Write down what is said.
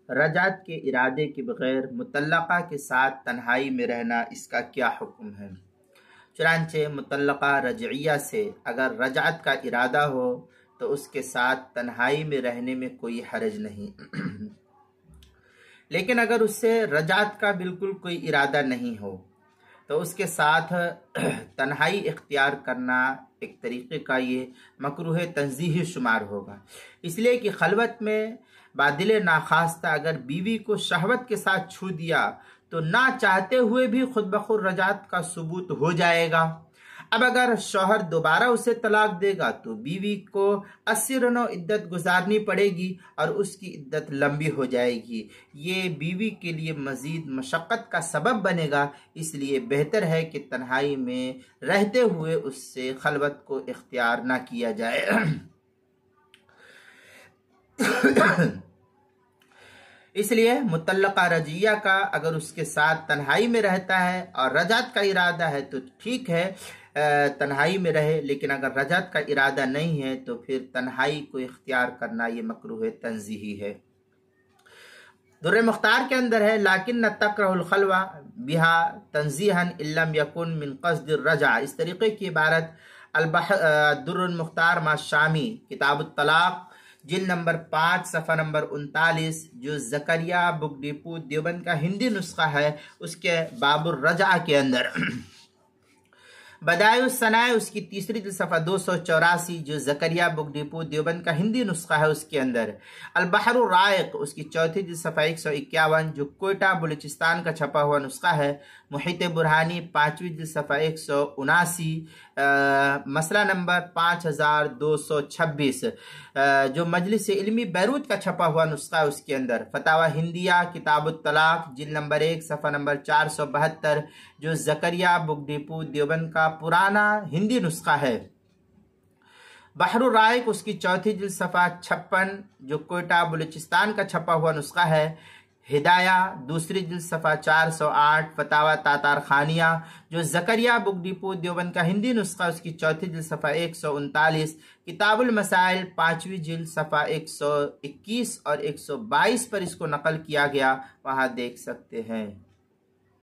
رجعت کے ارادے کے بغیر مطلقہ کے ساتھ تنہائی میں رہنا، اس کا کیا حکم ہے؟ چنانچہ مطلقہ رجعیہ سے اگر رجعت کا ارادہ ہو تو اس کے ساتھ تنہائی میں رہنے میں کوئی حرج نہیں، لیکن اگر اس سے رجعت کا بالکل کوئی ارادہ نہیں ہو تو اس کے ساتھ تنہائی اختیار کرنا ایک طریقے کا یہ مکروہ تنزیہی شمار ہوگا، اس لیے کہ خلوت میں بادل ناخواستہ اگر بیوی کو شہوت کے ساتھ چھو دیا تو نہ چاہتے ہوئے بھی خود بخود رجعت کا ثبوت ہو جائے گا۔ اب اگر شوہر دوبارہ اسے طلاق دے گا تو بیوی کو 80 رنوں عدت گزارنی پڑے گی اور اس کی عدت لمبی ہو جائے گی، یہ بیوی کے لیے مزید مشقت کا سبب بنے گا، اس لیے بہتر ہے کہ تنہائی میں رہتے ہوئے اس سے خلوت کو اختیار نہ کیا جائے۔ اس لیے مطلقہ رجعیہ کا اگر اس کے ساتھ تنہائی میں رہتا ہے اور رجعت کا ارادہ ہے تو ٹھیک ہے، تنہائی میں رہے، لیکن اگر رجعت کا ارادہ نہیں ہے تو پھر تنہائی کو اختیار کرنا یہ مکروہ تنزیہی ہے۔ در مختار کے اندر ہے لیکن تکرہ الخلوہ بہا تنزیہا ان لم یکن من قصد الرجع، اس طریقے کی عبارت در المختار ما شامی کتاب الطلاق جلد نمبر 5 صفحہ نمبر 39 جو زکریا بک ڈپو دیوبند کا ہندی نسخہ ہے، اس کے باب الرجع کے اندر بدائع الثناء اس کی تیسری جلد صفحہ 284 جو زکریا بک ڈپو دیوبند کا ہندی نسخہ ہے، اس کے اندر البحر الرائق اس کی چوتھی جلد صفحہ 151 جو کوئٹہ بلوچستان کا چھپا ہوا نسخہ ہے، محیط برہانی 5ویں جلد صفحہ 179 مسئلہ نمبر 5226 جو مجلس علمی بیروت کا چھپا ہوا نسخہ ہے، اس کے اندر فتاوی ہندیہ کتاب الطلاق جلد نمبر 1 صفحہ نمبر 472 جو زکریا بک ڈپو دیوبند کا پرانا ہندی نسخہ ہے، بحر الرائق اس کی چوتھی جلد صفحہ 56 جو کوئٹہ بلوچستان کا چھپا ہوا نسخہ ہے، ہدایہ دوسری جلد صفحہ 408 فتاوی تاتار خانیہ جو زکریا بک ڈپو دیوبند کا ہندی نسخہ اس کی چوتھی جلد صفحہ 139، کتاب المسائل 5ویں جلد صفحہ 121 اور 122 پر اس کو نقل کیا گیا، وہاں دیکھ سکتے ہیں۔